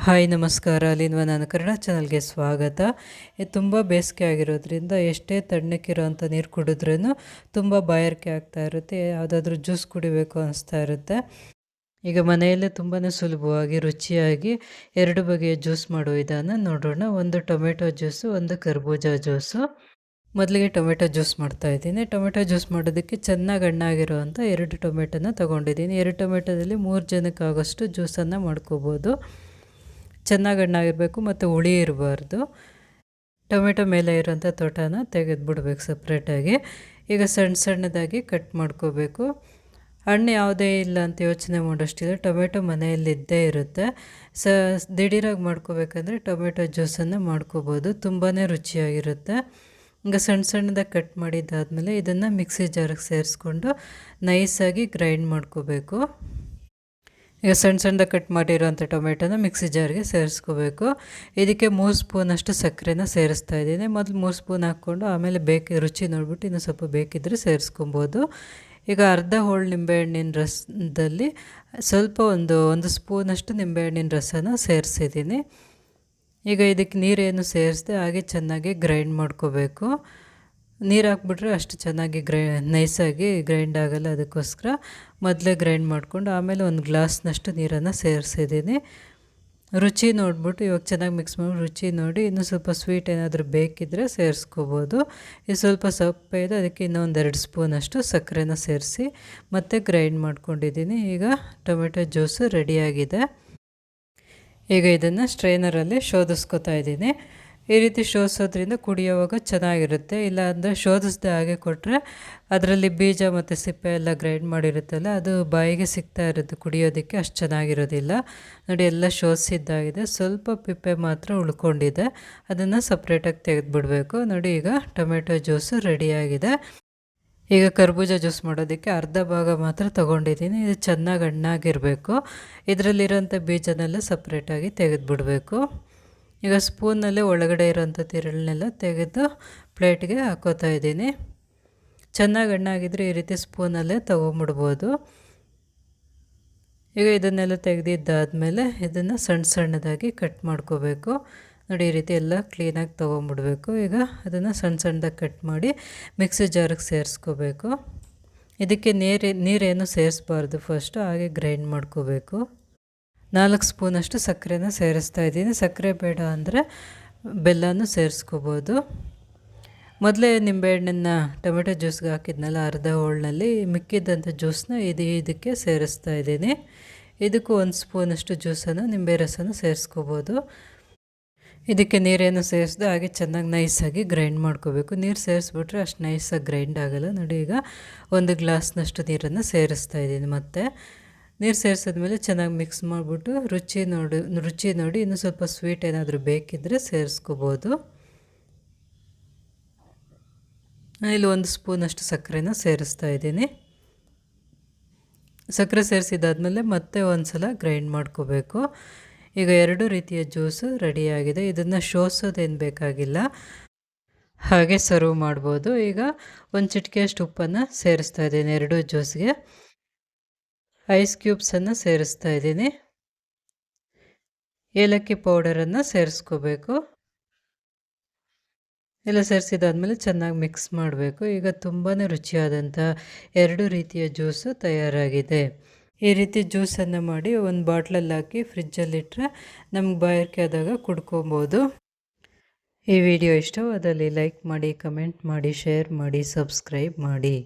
Hi ನಮಸ್ಕಾರ, ಅಲ್ಲಿಂದ ನಾನು ಕನ್ನಡ ಚಾನಲ್ಗೆ ಸ್ವಾಗತ. ಇದು ತುಂಬ ಬೇಸಿಗೆ ಆಗಿರೋದ್ರಿಂದ ಎಷ್ಟೇ ತಣ್ಣಕ್ಕಿರೋಂಥ ನೀರು ಕುಡಿದ್ರೂ ತುಂಬ ಬಾಯಾರಿಕೆ ಆಗ್ತಾ ಇರುತ್ತೆ. ಯಾವುದಾದ್ರೂ ಜ್ಯೂಸ್ ಕುಡಿಬೇಕು ಅನಿಸ್ತಾ ಇರುತ್ತೆ. ಈಗ ಮನೆಯಲ್ಲೇ ತುಂಬಾ ಸುಲಭವಾಗಿ ರುಚಿಯಾಗಿ ಎರಡು ಬಗೆಯ ಜ್ಯೂಸ್ ಮಾಡೋ ವಿಧಾನ ನೋಡೋಣ. ಒಂದು ಟೊಮೆಟೊ ಜ್ಯೂಸು, ಒಂದು ಕರ್ಬೂಜ ಜ್ಯೂಸು. ಮೊದಲಿಗೆ ಟೊಮೆಟೊ ಜ್ಯೂಸ್ ಮಾಡ್ತಾಯಿದ್ದೀನಿ. ಟೊಮೆಟೊ ಜ್ಯೂಸ್ ಮಾಡೋದಕ್ಕೆ ಚೆನ್ನಾಗಿ ಹಣ್ಣಾಗಿರೋವಂಥ 2 ಟೊಮೆಟೊನ ತೊಗೊಂಡಿದ್ದೀನಿ. 2 ಟೊಮೆಟೊದಲ್ಲಿ 3 ಜನಕ್ಕಾಗೋಷ್ಟು ಜ್ಯೂಸನ್ನು ಮಾಡ್ಕೋಬೋದು. ಚೆನ್ನಾಗಿ ಹಣ್ಣಾಗಿರಬೇಕು ಮತ್ತು ಹುಳಿ ಇರಬಾರ್ದು. ಟೊಮೆಟೊ ಮೇಲೆ ಇರೋಂಥ ತೊಟನ ತೆಗೆದುಬಿಡ್ಬೇಕು ಸಪ್ರೇಟಾಗಿ. ಈಗ ಸಣ್ಣದಾಗಿ ಕಟ್ ಮಾಡ್ಕೋಬೇಕು. ಹಣ್ಣು ಯಾವುದೇ ಇಲ್ಲ ಅಂತ ಯೋಚನೆ ಮಾಡೋಷ್ಟಿಲ್ಲ, ಟೊಮೆಟೊ ಮನೆಯಲ್ಲಿದ್ದೇ ಇರುತ್ತೆ. ದಿಢೀರಾಗಿ ಮಾಡ್ಕೋಬೇಕಂದ್ರೆ ಟೊಮೆಟೊ ಜ್ಯೂಸನ್ನು ಮಾಡ್ಕೋಬೋದು, ತುಂಬಾ ರುಚಿಯಾಗಿರುತ್ತೆ. ಈಗ ಸಣ್ಣದಾಗಿ ಕಟ್ ಮಾಡಿದ್ದಾದಮೇಲೆ ಇದನ್ನು ಮಿಕ್ಸಿ ಜಾರಿಗೆ ಸೇರಿಸ್ಕೊಂಡು ನೈಸಾಗಿ ಗ್ರೈಂಡ್ ಮಾಡ್ಕೋಬೇಕು. ಈಗ ಸಣ್ಣದಾಗಿ ಕಟ್ ಮಾಡಿರೋಂಥ ಟೊಮೆಟೊನ ಮಿಕ್ಸಿ ಜಾರ್ಗೆ ಸೇರಿಸ್ಕೋಬೇಕು. ಇದಕ್ಕೆ 3 ಸ್ಪೂನಷ್ಟು ಸಕ್ಕರೆನ ಸೇರಿಸ್ತಾ ಇದ್ದೀನಿ. ಮೊದಲು 3 ಸ್ಪೂನ್ ಹಾಕ್ಕೊಂಡು ಆಮೇಲೆ ರುಚಿ ನೋಡಿಬಿಟ್ಟು ಇನ್ನೂ ಸ್ವಲ್ಪ ಬೇಕಿದ್ದರೆ ಸೇರಿಸ್ಕೊಬೋದು. ಈಗ ಅರ್ಧ ಹೋಳು ನಿಂಬೆಹಣ್ಣಿನ ರಸದಲ್ಲಿ ಸ್ವಲ್ಪ ಒಂದು ಸ್ಪೂನಷ್ಟು ನಿಂಬೆಹಣ್ಣಿನ ರಸನ ಸೇರಿಸಿದ್ದೀನಿ. ಈಗ ಇದಕ್ಕೆ ನೀರೇನು ಸೇರಿಸದೆ ಹಾಗೆ ಚೆನ್ನಾಗಿ ಗ್ರೈಂಡ್ ಮಾಡ್ಕೋಬೇಕು. ನೀರು ಹಾಕ್ಬಿಟ್ರೆ ಅಷ್ಟು ಚೆನ್ನಾಗಿ ನೈಸಾಗಿ ಗ್ರೈಂಡ್ ಆಗೋಲ್ಲ. ಅದಕ್ಕೋಸ್ಕರ ಮೊದಲೇ ಗ್ರೈಂಡ್ ಮಾಡಿಕೊಂಡು ಆಮೇಲೆ ಒಂದು ಗ್ಲಾಸ್ನಷ್ಟು ನೀರನ್ನು ಸೇರಿಸಿದ್ದೀನಿ. ರುಚಿ ನೋಡಿಬಿಟ್ಟು ಇವಾಗ ಚೆನ್ನಾಗಿ ಮಿಕ್ಸ್ ಮಾಡಿ ರುಚಿ ನೋಡಿ ಇನ್ನೂ ಸ್ವಲ್ಪ ಸ್ವೀಟ್ ಏನಾದರೂ ಬೇಕಿದ್ದರೆ ಸೇರಿಸ್ಕೋಬೋದು. ಇದು ಸ್ವಲ್ಪ ಸಪ್ಪೆ ಇದೆ, ಅದಕ್ಕೆ ಇನ್ನೊಂದು 2 ಸ್ಪೂನಷ್ಟು ಸಕ್ಕರೆನ ಸೇರಿಸಿ ಮತ್ತೆ ಗ್ರೈಂಡ್ ಮಾಡ್ಕೊಂಡಿದ್ದೀನಿ. ಈಗ ಟೊಮೆಟೊ ಜ್ಯೂಸು ರೆಡಿಯಾಗಿದೆ. ಈಗ ಇದನ್ನು ಸ್ಟ್ರೈನರಲ್ಲಿ ಶೋಧಿಸ್ಕೊತಾ ಇದ್ದೀನಿ. ಈ ರೀತಿ ಶೋಧಿಸೋದ್ರಿಂದ ಕುಡಿಯೋವಾಗ ಚೆನ್ನಾಗಿರುತ್ತೆ. ಇಲ್ಲಾಂದರೆ ಶೋಧಿಸ್ದೆ ಹಾಗೆ ಕೊಟ್ಟರೆ ಅದರಲ್ಲಿ ಬೀಜ ಮತ್ತು ಸಿಪ್ಪೆ ಎಲ್ಲ ಗ್ರೈಂಡ್ ಮಾಡಿರುತ್ತಲ್ಲ, ಅದು ಬಾಯಿಗೆ ಸಿಗ್ತಾ ಇರುತ್ತೆ, ಕುಡಿಯೋದಕ್ಕೆ ಅಷ್ಟು ಚೆನ್ನಾಗಿರೋದಿಲ್ಲ. ನೋಡಿ, ಎಲ್ಲ ಶೋಧಿಸಿದ್ದಾಗಿದೆ. ಸ್ವಲ್ಪ pippe ಮಾತ್ರ ಉಳ್ಕೊಂಡಿದೆ, ಅದನ್ನು ಸಪ್ರೇಟಾಗಿ ತೆಗೆದುಬಿಡಬೇಕು. ನೋಡಿ, ಈಗ ಟೊಮೆಟೊ ಜ್ಯೂಸು ರೆಡಿಯಾಗಿದೆ. ಈಗ ಕರ್ಬೂಜ ಜ್ಯೂಸ್ ಮಾಡೋದಕ್ಕೆ ಅರ್ಧ ಭಾಗ ಮಾತ್ರ ತೊಗೊಂಡಿದ್ದೀನಿ. ಇದು ಚೆನ್ನಾಗಿ ಹಣ್ಣಾಗಿರಬೇಕು. ಇದರಲ್ಲಿರೋಂಥ ಬೀಜನೆಲ್ಲ ಸಪ್ರೇಟಾಗಿ ತೆಗೆದುಬಿಡಬೇಕು. ಈಗ ಸ್ಪೂನಲ್ಲೇ ಒಳಗಡೆ ಇರೋಂಥ ತಿರುಳನ್ನೆಲ್ಲ ತೆಗೆದು ಪ್ಲೇಟ್ಗೆ ಹಾಕೋತಾ ಇದ್ದೀನಿ. ಚೆನ್ನಾಗಿ ಹಣ್ಣಾಗಿದ್ದರೆ ಈ ರೀತಿ ಸ್ಪೂನಲ್ಲೇ ತೊಗೊಂಬಿಡ್ಬೋದು. ಈಗ ಇದನ್ನೆಲ್ಲ ತೆಗೆದಿದ್ದಾದಮೇಲೆ ಇದನ್ನು ಸಣ್ಣದಾಗಿ ಕಟ್ ಮಾಡ್ಕೋಬೇಕು. ನೋಡಿ, ಈ ರೀತಿ ಎಲ್ಲ ಕ್ಲೀನಾಗಿ ತೊಗೊಂಬಿಡ್ಬೇಕು. ಈಗ ಅದನ್ನು ಸಣ್ಣದಾಗಿ ಕಟ್ ಮಾಡಿ ಮಿಕ್ಸಿ ಜಾರಿಗೆ ಸೇರಿಸ್ಕೋಬೇಕು. ಇದಕ್ಕೆ ನೀರೇನು ಸೇರಿಸ್ಬಾರ್ದು, ಫಸ್ಟು ಹಾಗೆ ಗ್ರೈಂಡ್ ಮಾಡ್ಕೋಬೇಕು. 4 ಸ್ಪೂನಷ್ಟು ಸಕ್ಕರೆನ ಸೇರಿಸ್ತಾ ಇದ್ದೀನಿ. ಸಕ್ಕರೆ ಬೇಡ ಅಂದರೆ ಬೆಲ್ಲನೂ ಸೇರಿಸ್ಕೋಬೋದು. ಮೊದಲೇ ನಿಂಬೆಹಣ್ಣನ್ನು ಟೊಮೆಟೊ ಜ್ಯೂಸ್ಗೆ ಹಾಕಿದ್ನಲ್ಲ ಅರ್ಧ ಹೋಳಿನಲ್ಲಿ, ಮಿಕ್ಕಿದ್ದಂಥ ಜ್ಯೂಸನ್ನ ಇದಕ್ಕೆ ಸೇರಿಸ್ತಾ ಇದ್ದೀನಿ. ಇದಕ್ಕೂ 1 ಸ್ಪೂನಷ್ಟು ಜ್ಯೂಸನ್ನು ನಿಂಬೆ ರಸನ ಸೇರಿಸ್ಕೋಬೋದು. ಇದಕ್ಕೆ ನೀರೇನು ಸೇರಿಸ್ದೆ ಹಾಗೆ ಚೆನ್ನಾಗಿ ನೈಸಾಗಿ ಗ್ರೈಂಡ್ ಮಾಡ್ಕೋಬೇಕು. ನೀರು ಸೇರಿಸ್ಬಿಟ್ರೆ ಅಷ್ಟು ನೈಸಾಗಿ ಗ್ರೈಂಡ್ ಆಗೋಲ್ಲ. ನೋಡಿ, ಈಗ 1 ಗ್ಲಾಸ್ನಷ್ಟು ನೀರನ್ನು ಸೇರಿಸ್ತಾ ಇದ್ದೀನಿ. ಮತ್ತು ನೀರು ಸೇರಿಸಿದ್ಮೇಲೆ ಚೆನ್ನಾಗಿ ಮಿಕ್ಸ್ ಮಾಡಿಬಿಟ್ಟು ರುಚಿ ನೋಡಿ ಇನ್ನೂ ಸ್ವಲ್ಪ ಸ್ವೀಟ್ ಏನಾದರೂ ಬೇಕಿದ್ದರೆ ಸೇರಿಸ್ಕೋಬೋದು. ಇಲ್ಲಿ 1 ಸ್ಪೂನಷ್ಟು ಸಕ್ಕರೆನ ಸೇರಿಸ್ತಾ ಇದ್ದೀನಿ. ಸಕ್ಕರೆ ಸೇರಿಸಿದಾದ್ಮೇಲೆ ಮತ್ತೆ ಒಂದು ಸಲ ಗ್ರೈಂಡ್ ಮಾಡ್ಕೋಬೇಕು. ಈಗ 2 ರೀತಿಯ ಜ್ಯೂಸು ರೆಡಿಯಾಗಿದೆ. ಇದನ್ನು ಶೋಧಿಸೋದೇನು ಬೇಕಾಗಿಲ್ಲ, ಹಾಗೆ ಸರ್ವ್ ಮಾಡ್ಬೋದು. ಈಗ 1 ಚಿಟಿಕೆಯಷ್ಟು ಉಪ್ಪನ್ನು ಸೇರಿಸ್ತಾ ಇದ್ದೀನಿ 2 ಜ್ಯೂಸ್ಗೆ. ಐಸ್ ಕ್ಯೂಬ್ಸನ್ನು ಸೇರಿಸ್ತಾ ಇದ್ದೀನಿ. ಏಲಕ್ಕಿ ಪೌಡರನ್ನು ಸೇರಿಸ್ಕೋಬೇಕು. ಎಲ್ಲ ಸೇರಿಸಿದಾದ್ಮೇಲೆ ಚೆನ್ನಾಗಿ ಮಿಕ್ಸ್ ಮಾಡಬೇಕು. ಈಗ ತುಂಬಾ ರುಚಿಯಾದಂಥ 2 ರೀತಿಯ ಜ್ಯೂಸು ತಯಾರಾಗಿದೆ. ಈ ರೀತಿ ಜ್ಯೂಸನ್ನು ಮಾಡಿ ಒಂದು ಬಾಟ್ಲಲ್ಲಿ ಹಾಕಿ ಫ್ರಿಜ್ಜಲ್ಲಿಟ್ಟರೆ ನಮ್ಗೆ ಬಾಯಾರಿಕೆ ಆದಾಗ ಕುಡ್ಕೊಬೋದು. ಈ ವಿಡಿಯೋ ಇಷ್ಟವಾದಲ್ಲಿ ಲೈಕ್ ಮಾಡಿ, ಕಮೆಂಟ್ ಮಾಡಿ, ಶೇರ್ ಮಾಡಿ, ಸಬ್ಸ್ಕ್ರೈಬ್ ಮಾಡಿ.